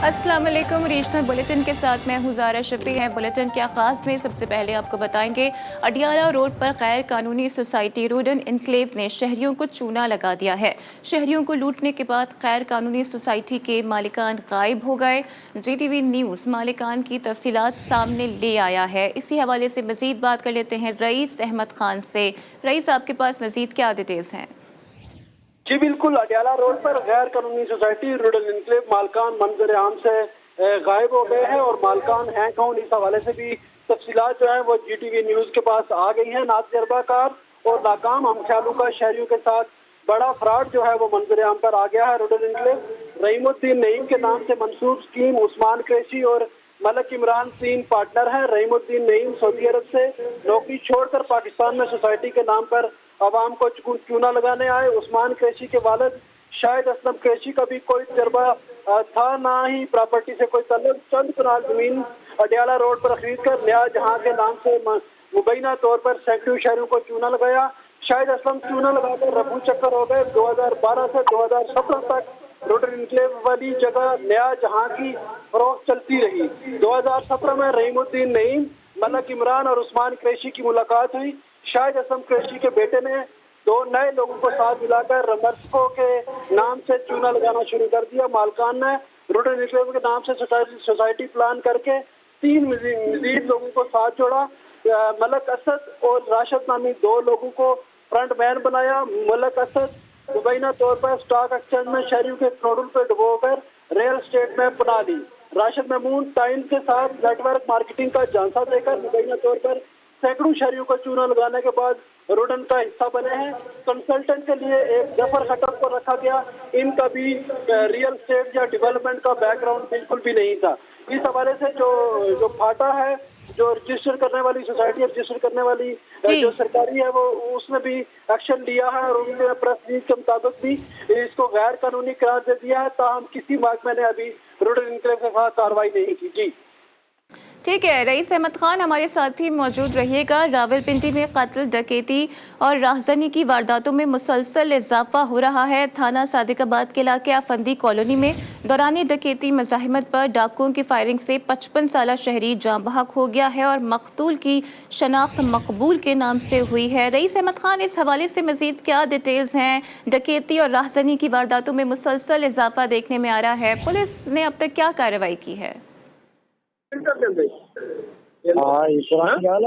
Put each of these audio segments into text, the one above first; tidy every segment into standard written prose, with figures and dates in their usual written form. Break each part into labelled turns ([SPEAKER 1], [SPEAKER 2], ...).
[SPEAKER 1] अस्सलाम वालेकुम। Regional bulletin के साथ मैं हूं ज़ारा शफी। है बुलेटिन के आगाज़ में सबसे पहले आपको बताएंगे अडियाला रोड पर गैर कानूनी सोसाइटी रूडन इनक्लेव ने शहरियों को चूना लगा दिया है। शहरियों को लूटने के बाद गैर कानूनी सोसाइटी के मालिकान गायब हो गए। GTV न्यूज़ मालिकान की तफसीलात सामने ले आया है। इसी हवाले से मजीद बात कर लेते हैं रईस अहमद खान से। रईस, आपके पास मजीद क्या डिटेल्स हैं?
[SPEAKER 2] जी बिल्कुल, अडियाला रोड पर गैर कानूनी सोसाइटी रूडन इनक्लेव मालकान मंजर आम से गायब हो गए हैं और मालकान हैं कौन, इस हवाले से भी तफसीलात जो है वो GTV न्यूज के पास आ गई है। नातजर्बाकार और नाकाम हमख्यालों का शहरियों के साथ बड़ा फ्रॉड जो है वो मंजर आम पर आ गया है। रूडन इनक्लेव रहीमुद्दीन नईम के नाम से मंसूब स्कीम उस्मान कुरैशी और मलक इमरान 3 पार्टनर हैं। रहीमुद्दीन नईम सऊदी अरब से नौकरी छोड़कर पाकिस्तान में सोसाइटी के नाम पर आवाम को चूना लगाने आए। उस्मान कुरैशी के वालिद शाहिद असलम कुरैशी का भी कोई तजर्बा था, ना ही प्रॉपर्टी से कोई तल्लुक। चंद कनाल जमीन अडियाला रोड पर खरीद कर नया जहां के नाम से मुबैना तौर पर सैकड़ों शहरों को चूना लगाया। शाहिद असलम चूना लगाकर रफू चक्कर हो गए। 2012 से 2017 तक रूडन इनक्लेव वाली जगह नया जहां की फरोख्त चलती रही। 2017 में रहीमुद्दीन नईम, मलक इमरान और उस्मान कुरैशी की मुलाकात हुई। शाहिद असलम कुरैशी के बेटे ने 2 नए लोगों को साथ मिलाकर रमर्सको के नाम से चूना लगाना शुरू कर दिया। मालकान ने रूडन इनक्लेव के नाम से सोसाइटी प्लान करके 3 मजीद लोगों को साथ जोड़ा। मलक असद और राशिद नामी 2 लोगों को फ्रंट मैन बनाया। मलक असद मुबैना तौर पर स्टॉक एक्सचेंज में शहरियों के करोड़ों रुपए डुबोकर रियल एस्टेट में बना ली। राशिद महमूद टाइम के साथ नेटवर्क मार्केटिंग का झांसा देकर मुबैना तौर पर सैकड़ों शहरियों को चूना लगाने के बाद रूडन का हिस्सा बने हैं। कंसल्टेंट के लिए एक जफर खटक को रखा गया। इनका भी रियल एस्टेट या डेवलपमेंट का बैकग्राउंड बिल्कुल भी नहीं था। इस हवाले से जो फाटा है, जो रजिस्टर करने वाली सोसाइटी रजिस्टर करने वाली जो सरकारी है, वो उसने भी एक्शन लिया है और उनके प्रेस रिलीज के मुताबिक भी इसको गैर कानूनी करार दे दिया है। ताहम किसी महकमे ने अभी रूडन इनक्लेव के खिलाफ कार्रवाई नहीं की। जी
[SPEAKER 1] ठीक है, रईस अहमद खान हमारे साथ ही मौजूद रहिएगा। रावलपिंडी में कत्ल, डकैती और राहजनी की वारदातों में मुसलसल इजाफा हो रहा है। थाना सादिकाबाद के इलाके आफंदी कॉलोनी में दौरान डकैती मज़ाहिमत पर डाकुओं की फायरिंग से 55 साला शहरी जाँ बहक हो गया है और मकतूल की शनाख्त मकबूल के नाम से हुई है। रईस अहमद खान, इस हवाले से मजीद क्या डिटेल्स हैं? डकैती और राहजनी की वारदातों में मुसलसल इजाफा देखने में आ रहा है, पुलिस ने अब तक क्या कार्रवाई की है?
[SPEAKER 3] हाँ, ये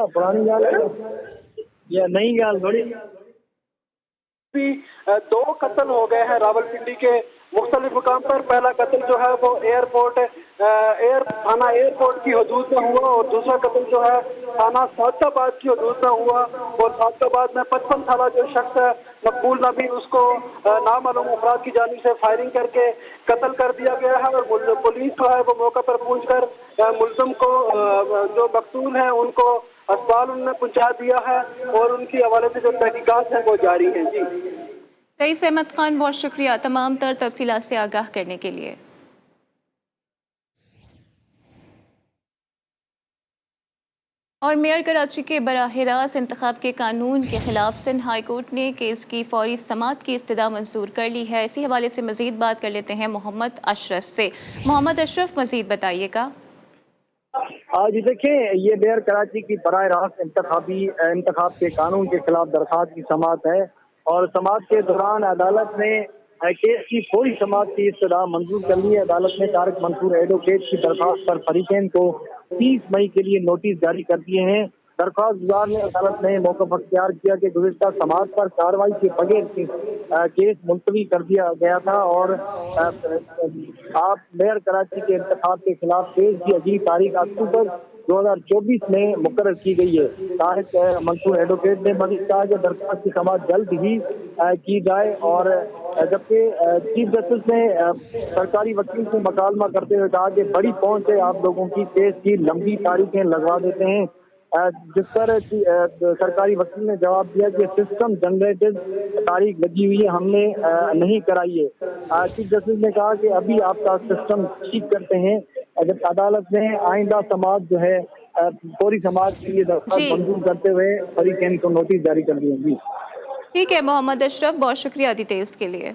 [SPEAKER 3] पुरानी गाल है, ये नई गाल थोड़ी।
[SPEAKER 2] 2 कत्ल हो गए हैं रावलपिंडी के मुख्तलिफ मुकाम पर। पहला कत्ल जो है वो थाना एयरपोर्ट की हदूद में हुआ और दूसरा कत्ल जो है थाना सादिकाबाद की हदूद में हुआ। और सादिकाबाद में 55 साला जो शख्स है मकबूल नबी, उसको नामालूम अफराद की जानिब से फायरिंग करके कत्ल कर दिया गया है। और पुलिस जो है वो मौका पर पहुंचकर मुल्जिम को, जो मकतूल है, उनको अस्पताल उन्होंने पहुंचा दिया है और उनकी हवाले से जो तहकीकात है वो जारी है। जी
[SPEAKER 1] रईस अहमद खान, बहुत शुक्रिया तमाम तर तफसीलात से आगाह करने के लिए। और मेयर कराची के बराह रास्त इंतखाब के कानून के खिलाफ सिंध हाई कोर्ट ने केस की फौरी समाअत की इस्तदा मंजूर कर ली है। इसी हवाले से मजीद बात कर लेते हैं मोहम्मद अशरफ से। मोहम्मद अशरफ, मजीद बताइएगा।
[SPEAKER 3] आज देखिए, ये मेयर कराची की बराह रास्त इंतखाब के कानून के खिलाफ दरखास्त की समाअत है और समाअत के दौरान अदालत ने केस की फौरी समाअत की इस्तदा मंजूर कर ली है। अदालत ने तारिक मंसूर एडवोकेट की दरखास्त पर फरीकैन को 30 मई के लिए नोटिस जारी कर दिए हैं। दरखास्त गुजार ने अदालत ने मौक़िफ़ अख्तियार किया कि गुज़िश्ता समाअत पर कार्रवाई के बगैर केस मुलतवी कर दिया गया था और आप मेयर कराची के इंतखाब के खिलाफ केस की अगली तारीख अक्टूबर 2024 में मुकर्रर की गई है। तारिक मंसूर एडवोकेट ने मज़ीद कहा कि दरखास्त की समाअत जल्द ही की जाए और जबकि चीफ जस्टिस ने सरकारी वकील से मुकालमा करते हुए कहा कि बड़ी पहुंच है आप लोगों की, केस की लंबी तारीखें लगवा देते हैं। जिस पर सरकारी वकील ने जवाब दिया कि सिस्टम जनरेटेड तारीख लगी हुई है, हमने नहीं कराई है। चीफ जस्टिस ने कहा कि अभी आपका सिस्टम ठीक करते हैं। जब अदालत ने आइंदा समाअत जो है फौरी समाअत के लिए दरखास्त मंजूर करते हुए फरीकैन को नोटिस जारी कर दिए।
[SPEAKER 1] ठीक है मोहम्मद अशरफ, बहुत शुक्रिया डिटेल्स के लिए।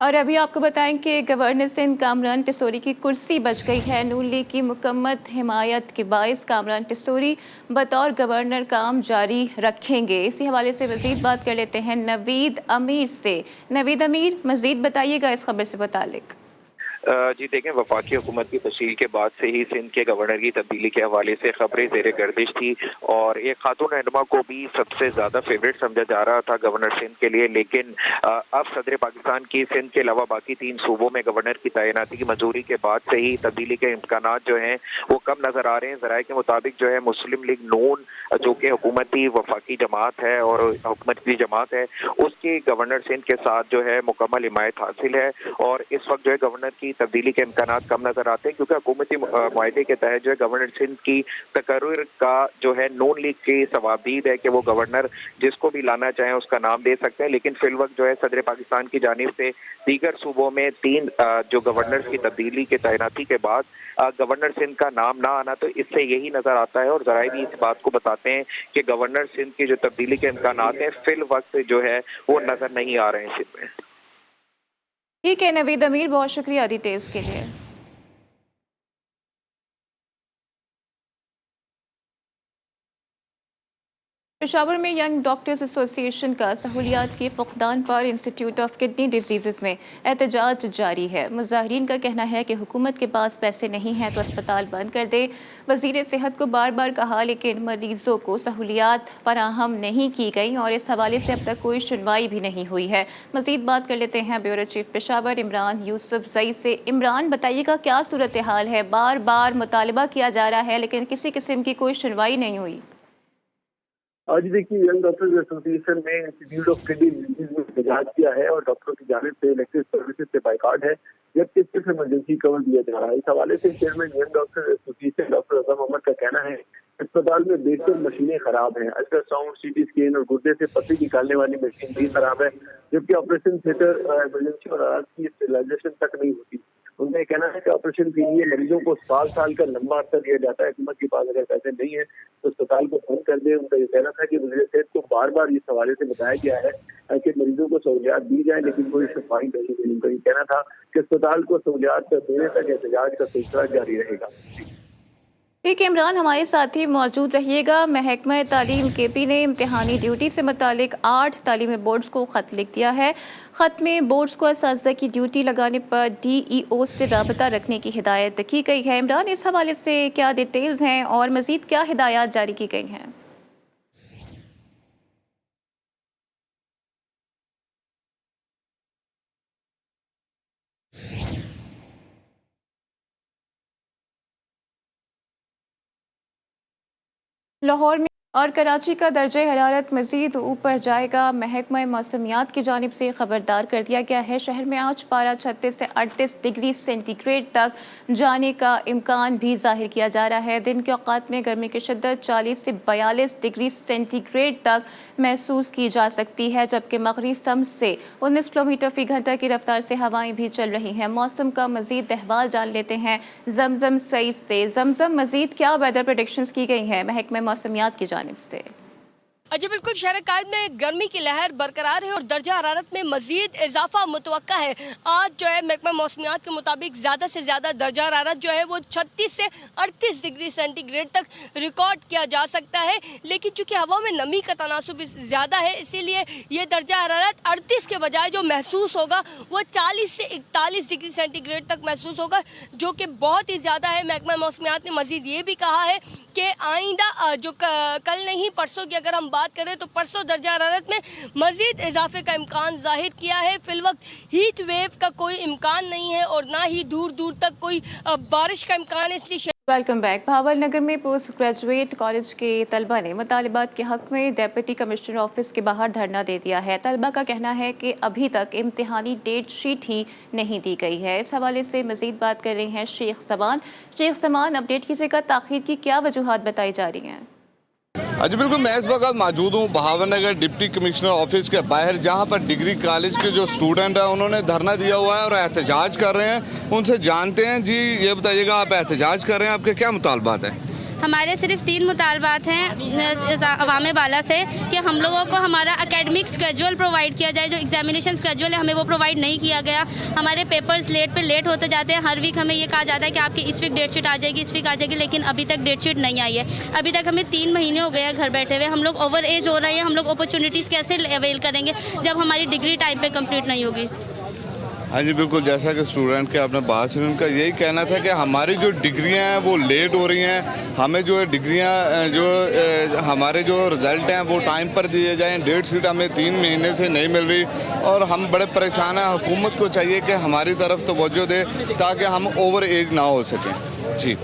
[SPEAKER 1] और अभी आपको बताएं कि गवर्नर सिंध कामरान टिसोरी की कुर्सी बच गई है। नून लीग की मुकम्मल हिमायत के बाइस कामरान टिसोरी बतौर गवर्नर काम जारी रखेंगे। इसी हवाले से मजीद बात कर लेते हैं नवीद अमीर से। नवीद अमीर, मजीद बताइएगा इस खबर से मुतालिक।
[SPEAKER 4] जी देखें, वफाकी हुकूमत की तश्कील के बाद से ही सिंध के गवर्नर की तब्दीली के हवाले से खबरें ज़ेर गर्दिश थी और एक खातून रहनुमा को भी सबसे ज़्यादा फेवरेट समझा जा रहा था गवर्नर सिंध के लिए। लेकिन अब सदर पाकिस्तान की सिंध के अलावा बाकी 3 सूबों में गवर्नर की तैनाती की मंजूरी के बाद से ही तब्दीली के इम्कान जो हैं वो कम नज़र आ रहे हैं। ज़राए के मुताबिक जो है मुस्लिम लीग नून जो कि हुकूमती वफाकी जमात है और हुकूमत की जमात है, उसकी गवर्नर सिंध के साथ जो है मुकम्मल हिमायत हासिल है और इस वक्त जो है गवर्नर की तब्दीली के इम्कान कम नजर आते हैं, क्योंकि हुकूमती मुआहदे के तहत जो है गवर्नर सिंध की तकर्रुर का जो है नून लीग की सवाबदीद है कि वो गवर्नर जिसको भी लाना चाहें उसका नाम दे सकते हैं। लेकिन फिल वक्त जो है सदर पाकिस्तान की जानिब से दीगर सूबों में 3 जो गवर्नर की तब्दीली के तैनाती के बाद गवर्नर सिंध का नाम ना आना, तो इससे यही नजर आता है और जराए भी इस बात को बताते हैं कि गवर्नर सिंध की जो तब्दीली के इम्कान हैं फिल वक्त जो है वो नजर नहीं आ रहे हैं सिंध में।
[SPEAKER 1] ठीक है नवीद अमीर, बहुत शुक्रिया डिटेल्स के लिए। पेशावर में यंग डॉक्टर्स एसोसिएशन का सहूलियात के फुकदान पर इंस्टीट्यूट ऑफ किडनी डिजीज़ में एहतजाज जारी है। मुजाहिरीन का कहना है कि हुकूमत के पास पैसे नहीं हैं तो अस्पताल बंद कर दे। वज़ीर सेहत को बार बार कहा लेकिन मरीजों को सहूलियात फराहम नहीं की गई और इस हवाले से अब तक कोई सुनवाई भी नहीं हुई है। मज़ीद बात कर लेते हैं ब्यूरो चीफ पेशावर इमरान यूसुफजई से। इमरान, बताइएगा क्या सूरत हाल है? बार बार मुतालबा किया जा रहा है लेकिन किसी किस्म की कोई सुनवाई नहीं हुई।
[SPEAKER 3] आज देखिए, यंग डॉक्टर्स एसोसिएशन ने इंस्टीट्यूट ऑफ किडनी डिजीज में एहतजाज किया है और डॉक्टरों की जानिब से इलेक्टिव सर्विसेज से बाइकआउट है, जबकि सिर्फ इमरजेंसी कवर दिया जा रहा है। इस हवाले से chairman young doctors association doctor अजम मोहम्मद का कहना है अस्पताल में बेशतर मशीनें खराब हैं, अल्ट्रासाउंड, सीटी स्कैन और गुर्दे से पत्ती निकालने वाली मशीन भी खराब है, जबकि ऑपरेशन थिएटर, इमरजेंसी और आवाज की स्टेरिलाइजेशन तक नहीं होती। उनका कहना है कि ऑपरेशन के लिए मरीजों को साल का लंबा अर्सा दिया जाता है। हुकूमत के पास अगर पैसे नहीं है तो अस्पताल को बंद कर दे। उनका ये कहना था कि वज़ीर सेहत को बार बार इस हवाले से बताया गया है कि मरीजों को सहूलियात दी जाए, लेकिन कोई सफाई नहीं हुई। उनका ये कहना था कि अस्पताल को सहूलियात देने तक एहतजाज का सिलसिला जारी रहेगा।
[SPEAKER 1] ठीक है इमरान, हमारे साथ ही मौजूद रहिएगा। महकमा तालीम केपी ने इम्तिहानी ड्यूटी से मुतालिक 8 तालीमी बोर्ड्स को ख़त लिख दिया है। ख़त में बोर्ड्स को असातिज़ा की ड्यूटी लगाने पर DEO से राबता रखने की हिदायत की गई है। इमरान, इस हवाले से क्या डिटेल्स हैं और मज़ीद क्या हिदायत जारी की गई हैं? लाहौर में और कराची का दर्जे हरारत मज़ीद ऊपर जाएगा। महकमा मौसमियात की जानिब से खबरदार कर दिया गया है। शहर में आज पारा 36 से 38 डिग्री सेंटीग्रेड तक जाने का इम्कान भी जाहिर किया जा रहा है। दिन के औकात में गर्मी की शिद्दत 40 से 42 डिग्री सेंटीग्रेड तक महसूस की जा सकती है, जबकि मगरिब शम्स से 19 किलोमीटर फी घंटा की रफ्तार से हवाएं भी चल रही हैं। मौसम का मज़ीद अहवाल जान लेते हैं जमजम सईद से। जमजम, मज़ीद क्या वेदर प्रेडिक्शंस की गई हैं महकमा मौसमियात की जानिब से?
[SPEAKER 5] जी बिल्कुल, शहर कायद में गर्मी की लहर बरकरार है और दर्जा हरारत में मजीद इजाफा मुतवक्का है। आज जो है महकमा मौसमियात के मुताबिक ज़्यादा से ज़्यादा दर्जा हरारत जो है वो 36 से 38 डिग्री सेंटीग्रेड तक रिकॉर्ड किया जा सकता है। लेकिन चूंकि हवा में नमी का तनासुब ज़्यादा है, इसीलिए ये दर्जा हरारत 38 के बजाय जो महसूस होगा वो 40 से 41 डिग्री सेंटीग्रेड तक महसूस होगा, जो कि बहुत ही ज़्यादा है। महकमा मौसमियात ने मजीद ये भी कहा है कि आइंदा जो कल नहीं परसों की अगर हम बात करें तो परसों दर्जा हरारत में मजीद इजाफे का इम्कान जाहिर किया है। फिलवक्त हीट वेव का कोई इम्कान नहीं है और ना ही दूर दूर तक कोई बारिश का इम्कान है। इसलिए
[SPEAKER 1] वेलकम बैक। भावल नगर में पोस्ट ग्रेजुएट कॉलेज के तलबा ने मुतालिबात के हक में डिप्टी कमिश्नर ऑफिस के बाहर धरना दे दिया है। तलबा का कहना है कि अभी तक इम्तिहानी डेट शीट ही नहीं दी गई है। इस हवाले से मजीद बात कर रहे हैं शेख समान। शेख समान, अपडेट कीजिएगा, ताखीर की क्या वजूहात बताई जा रही हैं?
[SPEAKER 6] जी बिल्कुल, मैं इस वक्त मौजूद हूँ बहावलनगर डिप्टी कमिश्नर ऑफिस के बाहर, जहाँ पर डिग्री कॉलेज के जो स्टूडेंट हैं उन्होंने धरना दिया हुआ है और एहतजाज कर रहे हैं। उनसे जानते हैं। जी ये बताइएगा, आप एहतजाज कर रहे हैं, आपके क्या मुतालबात हैं?
[SPEAKER 7] हमारे सिर्फ 3 मुतालबात हैं अवाम बाला से कि हम लोगों को हमारा एकेडमिक स्केड्यूल प्रोवाइड किया जाए। जो एग्जामिनेशन स्केड्यूल है हमें वो प्रोवाइड नहीं किया गया। हमारे पेपर्स लेट होते जाते हैं। हर वीक हमें ये कहा जाता है कि आपकी इस वीक डेट शीट आ जाएगी, इस वीक आ जाएगी, लेकिन अभी तक डेट शीट नहीं आई है। अभी तक हमें 3 महीने हो गए हैं घर बैठे हुए। हम लोग ओवर एज हो रहे हैं। हम लोग अपॉर्चुनिटीज़ कैसे अवेल करेंगे जब हमारी डिग्री टाइम पे कंप्लीट नहीं होगी।
[SPEAKER 6] हाँ जी बिल्कुल, जैसा कि स्टूडेंट के आपने बात सुनी, उनका यही कहना था कि हमारी जो डिग्रियां हैं वो लेट हो रही हैं। हमें जो डिग्रियां हमारे जो रिज़ल्ट हैं वो टाइम पर दिए जाएं। डेट शीट हमें 3 महीने से नहीं मिल रही और हम बड़े परेशान हैं। हुकूमत को चाहिए कि हमारी तरफ तवज्जो दे ताकि हम ओवर एज ना हो सकें। जी,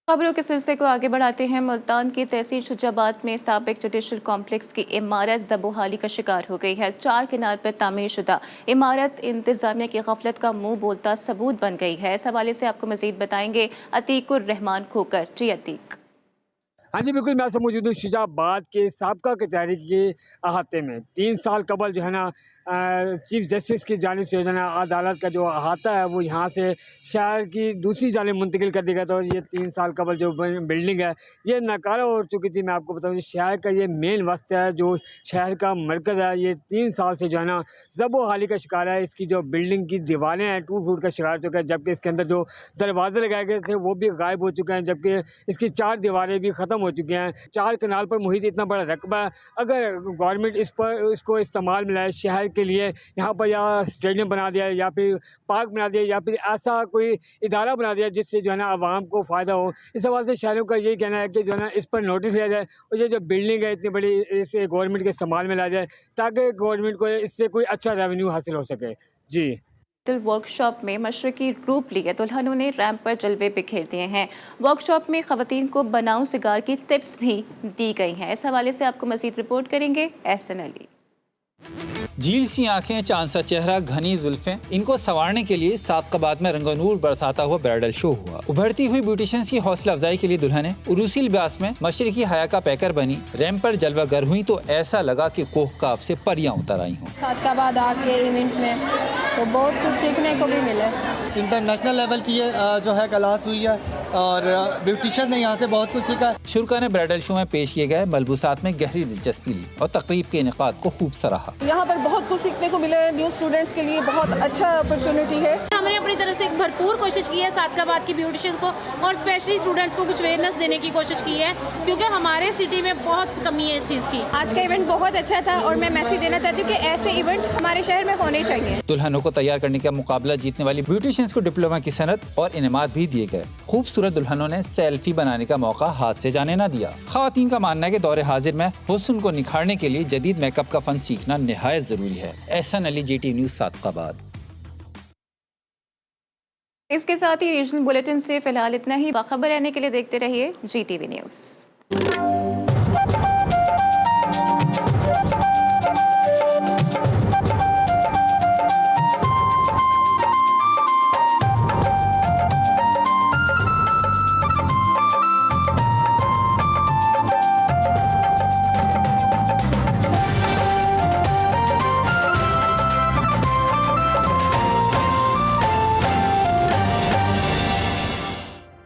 [SPEAKER 1] खबरों के सिलसिले को आगे बढ़ाते हैं। मुल्तान की तहसील शुजाबाद में साबिक जुडिशल कॉम्प्लेक्स की इमारत ज़बोहाली का शिकार हो गई है। 4 किनार पर तामीर शुदा इमारत इंतजामिया की गफलत का मुंह बोलता सबूत बन गई है। इस हवाले से आपको मजीद बताएंगे अतीकुर रहमान खोकर। जी अतीक।
[SPEAKER 8] हाँ जी बिल्कुल, मैं आपसे मौजूद हूँ शुजाबाद के साबका कचहरी के अहाते में। 3 साल कबल जो है ना चीफ जस्टिस की जानिब से जो है ना अदालत का जो अहाता है वो यहाँ से शहर की दूसरी जानिब मुंतकिल कर दिया गया था। और ये 3 साल कबल जो बिल्डिंग है ये नाकारा हो चुकी थी। मैं आपको बताऊँ शहर का ये मेन वस्त है, जो शहर का मरकज़ है, ये 3 साल से जो है ना ज़बोहाली का शिकार है। इसकी जो बिल्डिंग की दीवारें हैं टूट फूट का शिकार हो चुका है, जबकि इसके अंदर जो दरवाजे लगाए गए थे वो भी गायब हो चुके हैं, जबकि इसकी 4 दीवारें भी ख़त्म हो चुकी हैं। 4 कनाल पर मुहित इतना बड़ा रकबा है, अगर गवर्नमेंट इसको इस्तेमाल में लाए शहर के लिए, यहाँ पर या स्टेडियम बना दिया या फिर पार्क बना दिया या फिर ऐसा कोई इदारा बना दिया जिससे जो है ना आवाम को फ़ायदा हो। इस हवाले से शहरों का यही कहना है कि जो है ना इस पर नोटिस लिया जाए और ये जो बिल्डिंग है इतनी बड़ी इसे गवर्नमेंट के इस्तेमाल में लाया जाए ताकि गवर्नमेंट को इससे कोई अच्छा रेवेन्यू हासिल हो सके। जी,
[SPEAKER 1] वर्कशॉप में मशरकी रूप लिए दुल्हनों ने रैंप पर जलवे बिखेर दिए हैं। वर्कशॉप में खवातीन को बनाऊ सिगार की टिप्स भी दी गई हैं। इस हवाले से आपको मजीद रिपोर्ट करेंगे एहसन अली।
[SPEAKER 9] झील सी आंखें, चांद सा चेहरा, घनी जुल्फें, इनको संवारने के लिए सादकाबाद में रंगनूर बरसाता हुआ ब्राइडल शो हुआ। उभरती हुई ब्यूटिशियंस की हौसला अफजाई के लिए दुल्हनें उरूसी लिबास में मशरकी हया का पैकर बनी रैंप पर जलवा गर हुई तो ऐसा लगा कि कोह काफ से परियां उतर आई हों।
[SPEAKER 10] सादकाबाद आके इवेंट में तो बहुत कुछ सीखने को भी मिले।
[SPEAKER 11] इंटरनेशनल लेवल की ये जो है क्लास हुई है और ब्यूटिशियन ने यहाँ से बहुत कुछ सीखा।
[SPEAKER 9] शुरा ने ब्राइडल शो में पेश किए गए मलबूसात में गहरी दिलचस्पी ली और तकरीब के इनेकाद को खूब सराहा।
[SPEAKER 12] यहाँ पर बहुत कुछ सीखने को मिला है। न्यू स्टूडेंट्स के लिए बहुत अच्छा अपॉर्चुनिटी है।
[SPEAKER 13] हमने अपनी तरफ से भरपूर कोशिश की है सादकाबाद की ब्यूटिशियन को और स्पेशली स्टूडेंट्स को कुछ अवेयरनेस देने की कोशिश की है, क्योंकि हमारे सिटी में बहुत कमी है इस चीज़ की।
[SPEAKER 10] आज का इवेंट बहुत अच्छा था और मैं मैसेज देना चाहती हूँ कि ऐसे इवेंट हमारे शहर में होने चाहिए।
[SPEAKER 9] दुल्हनों को तैयार करने का मुकाबला जीतने वाली ब्यूटिशियंस को डिप्लोमा की सनद और इनामात भी दिए गए। खूबसूरत दुल्हनों ने सेल्फी बनाने का मौका हाथ से जाने न दिया। खवातीन का मानना है कि दौरे हाजिर में हुस्न को निखारने के लिए जदीद मेकअप का फन सीखना निहायत जरूरी है। Ehsan Ali, JT news, Sadiqabad.
[SPEAKER 1] इसके साथ ही रीजनल बुलेटिन से फिलहाल इतना ही। बाखबर रहने के लिए देखते रहिए GTV न्यूज़।